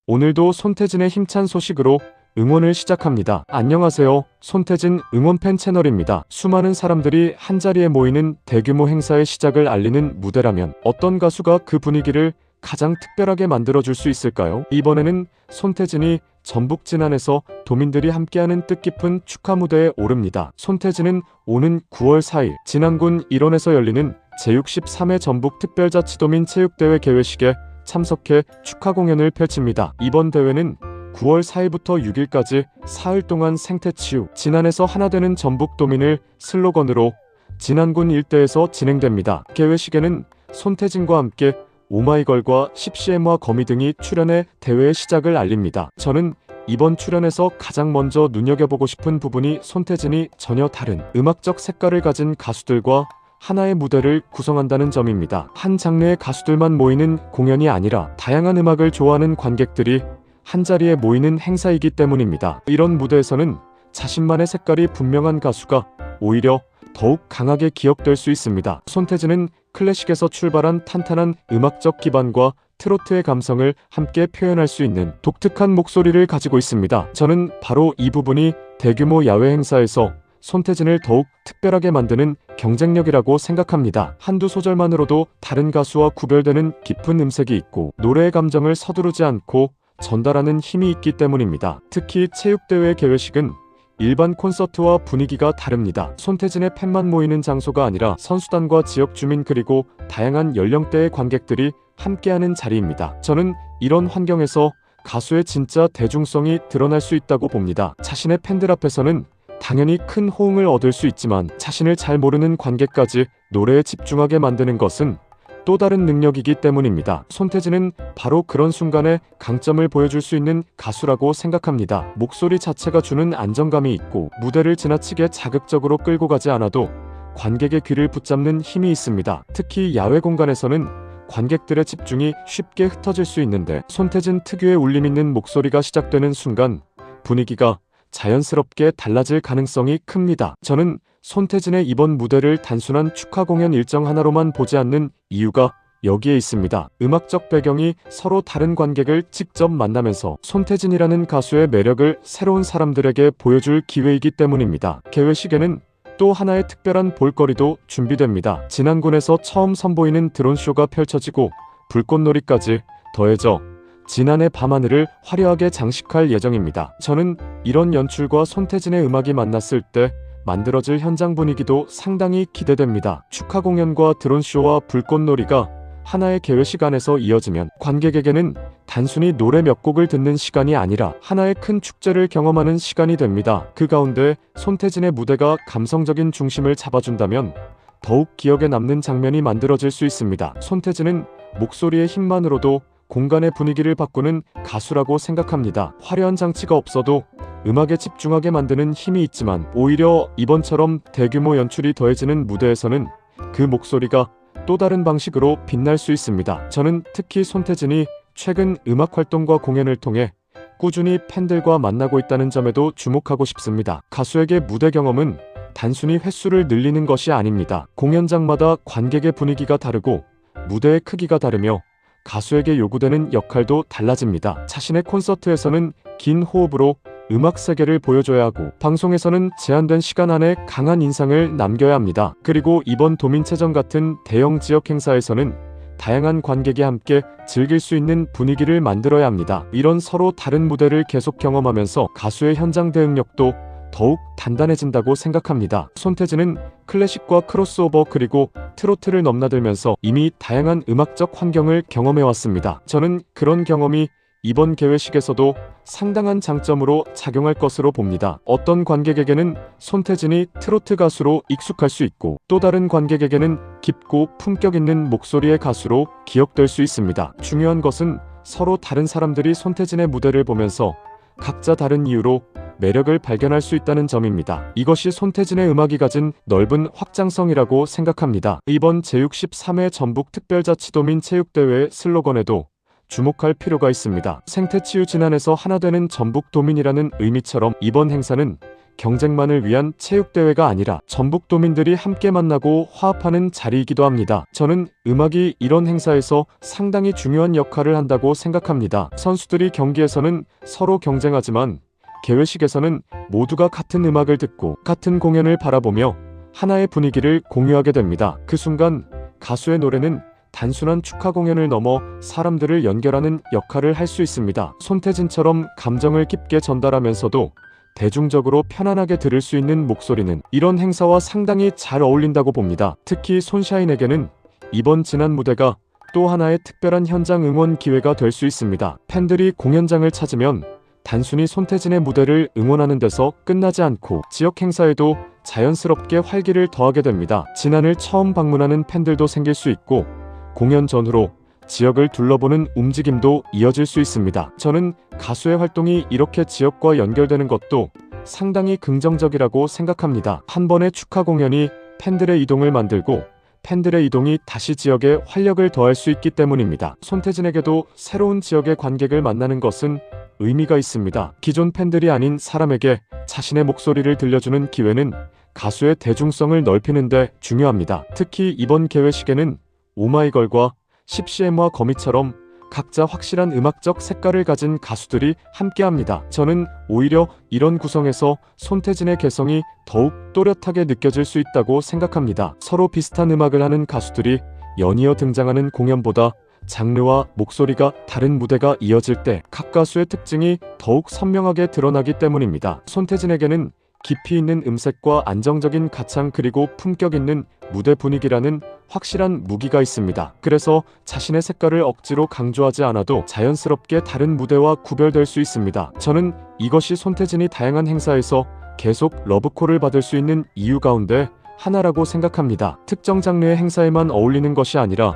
오늘도 손태진의 힘찬 소식으로 응원을 시작합니다. 안녕하세요. 손태진 응원팬 채널입니다. 수많은 사람들이 한자리에 모이는 대규모 행사의 시작을 알리는 무대라면 어떤 가수가 그 분위기를 가장 특별하게 만들어줄 수 있을까요? 이번에는 손태진이 전북 진안에서 도민들이 함께하는 뜻깊은 축하 무대에 오릅니다. 손태진은 오는 9월 4일 진안군 일원에서 열리는 제63회 전북 특별자치도민 체육대회 개회식에 참석해 축하 공연을 펼칩니다. 이번 대회는 9월 4일부터 6일까지 사흘 동안 생태치유, 진안에서 하나되는 전북도민을 슬로건으로 진안군 일대에서 진행됩니다. 개회식에는 손태진과 함께 오마이걸과 10cm와 거미 등이 출연해 대회의 시작을 알립니다. 저는 이번 출연에서 가장 먼저 눈여겨보고 싶은 부분이 손태진이 전혀 다른 음악적 색깔을 가진 가수들과 하나의 무대를 구성한다는 점입니다. 한 장르의 가수들만 모이는 공연이 아니라 다양한 음악을 좋아하는 관객들이 한자리에 모이는 행사이기 때문입니다. 이런 무대에서는 자신만의 색깔이 분명한 가수가 오히려 더욱 강하게 기억될 수 있습니다. 손태진은 클래식에서 출발한 탄탄한 음악적 기반과 트로트의 감성을 함께 표현할 수 있는 독특한 목소리를 가지고 있습니다. 저는 바로 이 부분이 대규모 야외 행사에서 손태진을 더욱 특별하게 만드는 경쟁력이라고 생각합니다. 한두 소절만으로도 다른 가수와 구별되는 깊은 음색이 있고 노래의 감정을 서두르지 않고 전달하는 힘이 있기 때문입니다. 특히 체육대회 개회식은 일반 콘서트와 분위기가 다릅니다. 손태진의 팬만 모이는 장소가 아니라 선수단과 지역 주민 그리고 다양한 연령대의 관객들이 함께하는 자리입니다. 저는 이런 환경에서 가수의 진짜 대중성이 드러날 수 있다고 봅니다. 자신의 팬들 앞에서는 당연히 큰 호응을 얻을 수 있지만 자신을 잘 모르는 관객까지 노래에 집중하게 만드는 것은 또 다른 능력이기 때문입니다. 손태진은 바로 그런 순간에 강점을 보여줄 수 있는 가수라고 생각합니다. 목소리 자체가 주는 안정감이 있고 무대를 지나치게 자극적으로 끌고 가지 않아도 관객의 귀를 붙잡는 힘이 있습니다. 특히 야외 공간에서는 관객들의 집중이 쉽게 흩어질 수 있는데 손태진 특유의 울림 있는 목소리가 시작되는 순간 분위기가 자연스럽게 달라질 가능성이 큽니다. 저는 손태진의 이번 무대를 단순한 축하 공연 일정 하나로만 보지 않는 이유가 여기에 있습니다. 음악적 배경이 서로 다른 관객을 직접 만나면서 손태진이라는 가수의 매력을 새로운 사람들에게 보여줄 기회이기 때문입니다. 개회식에는 또 하나의 특별한 볼거리도 준비됩니다. 진안군에서 처음 선보이는 드론쇼가 펼쳐지고 불꽃놀이까지 더해져 진안의 밤하늘을 화려하게 장식할 예정입니다. 저는 이런 연출과 손태진의 음악이 만났을 때 만들어질 현장 분위기도 상당히 기대됩니다. 축하 공연과 드론쇼와 불꽃놀이가 하나의 개회식 안에서 이어지면 관객에게는 단순히 노래 몇 곡을 듣는 시간이 아니라 하나의 큰 축제를 경험하는 시간이 됩니다. 그 가운데 손태진의 무대가 감성적인 중심을 잡아준다면 더욱 기억에 남는 장면이 만들어질 수 있습니다. 손태진은 목소리의 힘만으로도 공간의 분위기를 바꾸는 가수라고 생각합니다. 화려한 장치가 없어도 음악에 집중하게 만드는 힘이 있지만 오히려 이번처럼 대규모 연출이 더해지는 무대에서는 그 목소리가 또 다른 방식으로 빛날 수 있습니다. 저는 특히 손태진이 최근 음악 활동과 공연을 통해 꾸준히 팬들과 만나고 있다는 점에도 주목하고 싶습니다. 가수에게 무대 경험은 단순히 횟수를 늘리는 것이 아닙니다. 공연장마다 관객의 분위기가 다르고 무대의 크기가 다르며 가수에게 요구되는 역할도 달라집니다. 자신의 콘서트에서는 긴 호흡으로 음악 세계를 보여줘야 하고 방송에서는 제한된 시간 안에 강한 인상을 남겨야 합니다. 그리고 이번 도민체전 같은 대형 지역 행사에서는 다양한 관객이 함께 즐길 수 있는 분위기를 만들어야 합니다. 이런 서로 다른 무대를 계속 경험하면서 가수의 현장 대응력도 더욱 단단해진다고 생각합니다. 손태진은 클래식과 크로스오버 그리고 트로트를 넘나들면서 이미 다양한 음악적 환경을 경험해왔습니다. 저는 그런 경험이 이번 개회식에서도 상당한 장점으로 작용할 것으로 봅니다. 어떤 관객에게는 손태진이 트로트 가수로 익숙할 수 있고 또 다른 관객에게는 깊고 품격 있는 목소리의 가수로 기억될 수 있습니다. 중요한 것은 서로 다른 사람들이 손태진의 무대를 보면서 각자 다른 이유로 매력을 발견할 수 있다는 점입니다. 이것이 손태진의 음악이 가진 넓은 확장성이라고 생각합니다. 이번 제63회 전북 특별자치도민 체육대회의 슬로건에도 주목할 필요가 있습니다. 생태치유 진안에서 하나되는 전북도민이라는 의미처럼 이번 행사는 경쟁만을 위한 체육대회가 아니라 전북도민들이 함께 만나고 화합하는 자리이기도 합니다. 저는 음악이 이런 행사에서 상당히 중요한 역할을 한다고 생각합니다. 선수들이 경기에서는 서로 경쟁하지만 개회식에서는 모두가 같은 음악을 듣고 같은 공연을 바라보며 하나의 분위기를 공유하게 됩니다. 그 순간 가수의 노래는 단순한 축하 공연을 넘어 사람들을 연결하는 역할을 할 수 있습니다. 손태진처럼 감정을 깊게 전달하면서도 대중적으로 편안하게 들을 수 있는 목소리는 이런 행사와 상당히 잘 어울린다고 봅니다. 특히 손샤인에게는 이번 지난 무대가 또 하나의 특별한 현장 응원 기회가 될 수 있습니다. 팬들이 공연장을 찾으면 단순히 손태진의 무대를 응원하는 데서 끝나지 않고 지역 행사에도 자연스럽게 활기를 더하게 됩니다. 진안을 처음 방문하는 팬들도 생길 수 있고 공연 전후로 지역을 둘러보는 움직임도 이어질 수 있습니다. 저는 가수의 활동이 이렇게 지역과 연결되는 것도 상당히 긍정적이라고 생각합니다. 한 번의 축하 공연이 팬들의 이동을 만들고 팬들의 이동이 다시 지역에 활력을 더할 수 있기 때문입니다. 손태진에게도 새로운 지역의 관객을 만나는 것은 의미가 있습니다. 기존 팬들이 아닌 사람에게 자신의 목소리를 들려주는 기회는 가수의 대중성을 넓히는 데 중요합니다. 특히 이번 개회식에는 오마이걸과 10cm와 거미처럼 각자 확실한 음악적 색깔을 가진 가수들이 함께합니다. 저는 오히려 이런 구성에서 손태진의 개성이 더욱 또렷하게 느껴질 수 있다고 생각합니다. 서로 비슷한 음악을 하는 가수들이 연이어 등장하는 공연보다 장르와 목소리가 다른 무대가 이어질 때 각 가수의 특징이 더욱 선명하게 드러나기 때문입니다. 손태진에게는 깊이 있는 음색과 안정적인 가창 그리고 품격 있는 무대 분위기라는 확실한 무기가 있습니다. 그래서 자신의 색깔을 억지로 강조하지 않아도 자연스럽게 다른 무대와 구별될 수 있습니다. 저는 이것이 손태진이 다양한 행사에서 계속 러브콜을 받을 수 있는 이유 가운데 하나라고 생각합니다. 특정 장르의 행사에만 어울리는 것이 아니라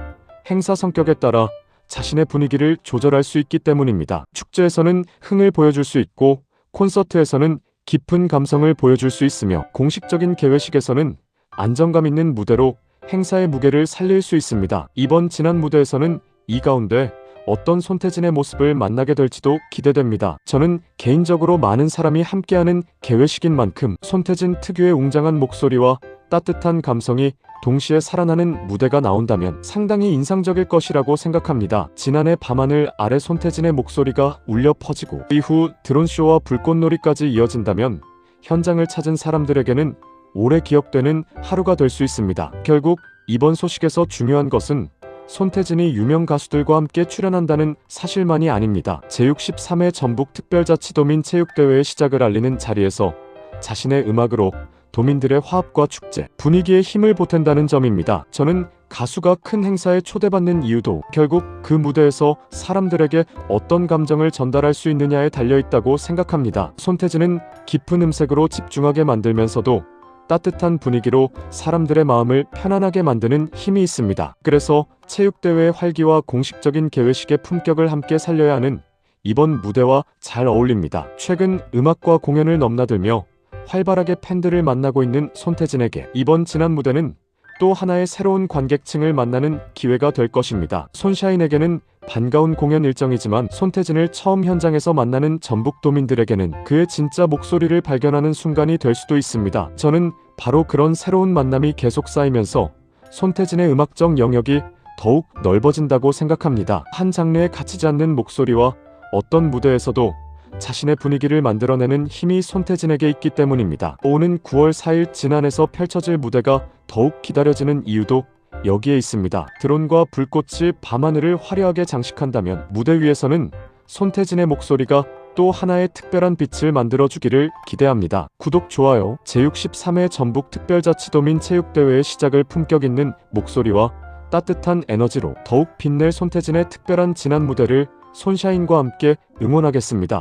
행사 성격에 따라 자신의 분위기를 조절할 수 있기 때문입니다. 축제에서는 흥을 보여줄 수 있고 콘서트에서는 깊은 감성을 보여줄 수 있으며 공식적인 개회식에서는 안정감 있는 무대로 행사의 무게를 살릴 수 있습니다. 이번 지난 무대에서는 이 가운데 어떤 손태진의 모습을 만나게 될지도 기대됩니다. 저는 개인적으로 많은 사람이 함께하는 개회식인 만큼 손태진 특유의 웅장한 목소리와 따뜻한 감성이 동시에 살아나는 무대가 나온다면 상당히 인상적일 것이라고 생각합니다. 지난해 밤하늘 아래 손태진의 목소리가 울려 퍼지고 이후 드론쇼와 불꽃놀이까지 이어진다면 현장을 찾은 사람들에게는 오래 기억되는 하루가 될 수 있습니다. 결국 이번 소식에서 중요한 것은 손태진이 유명 가수들과 함께 출연한다는 사실만이 아닙니다. 제63회 전북특별자치도민 체육대회의 시작을 알리는 자리에서 자신의 음악으로 도민들의 화합과 축제, 분위기에 힘을 보탠다는 점입니다. 저는 가수가 큰 행사에 초대받는 이유도 결국 그 무대에서 사람들에게 어떤 감정을 전달할 수 있느냐에 달려있다고 생각합니다. 손태진은 깊은 음색으로 집중하게 만들면서도 따뜻한 분위기로 사람들의 마음을 편안하게 만드는 힘이 있습니다. 그래서 체육대회의 활기와 공식적인 개회식의 품격을 함께 살려야 하는 이번 무대와 잘 어울립니다. 최근 음악과 공연을 넘나들며 활발하게 팬들을 만나고 있는 손태진에게 이번 지난 무대는 또 하나의 새로운 관객층을 만나는 기회가 될 것입니다. 손샤인에게는 반가운 공연 일정이지만 손태진을 처음 현장에서 만나는 전북도민들에게는 그의 진짜 목소리를 발견하는 순간이 될 수도 있습니다. 저는 바로 그런 새로운 만남이 계속 쌓이면서 손태진의 음악적 영역이 더욱 넓어진다고 생각합니다. 한 장르에 갇히지 않는 목소리와 어떤 무대에서도 자신의 분위기를 만들어내는 힘이 손태진에게 있기 때문입니다. 오는 9월 4일 진안에서 펼쳐질 무대가 더욱 기다려지는 이유도 여기에 있습니다. 드론과 불꽃이 밤하늘을 화려하게 장식한다면 무대 위에서는 손태진의 목소리가 또 하나의 특별한 빛을 만들어주기를 기대합니다. 구독, 좋아요. 제63회 전북특별자치도민 체육대회의 시작을 품격 있는 목소리와 따뜻한 에너지로 더욱 빛낼 손태진의 특별한 지난 무대를 손샤인과 함께 응원하겠습니다.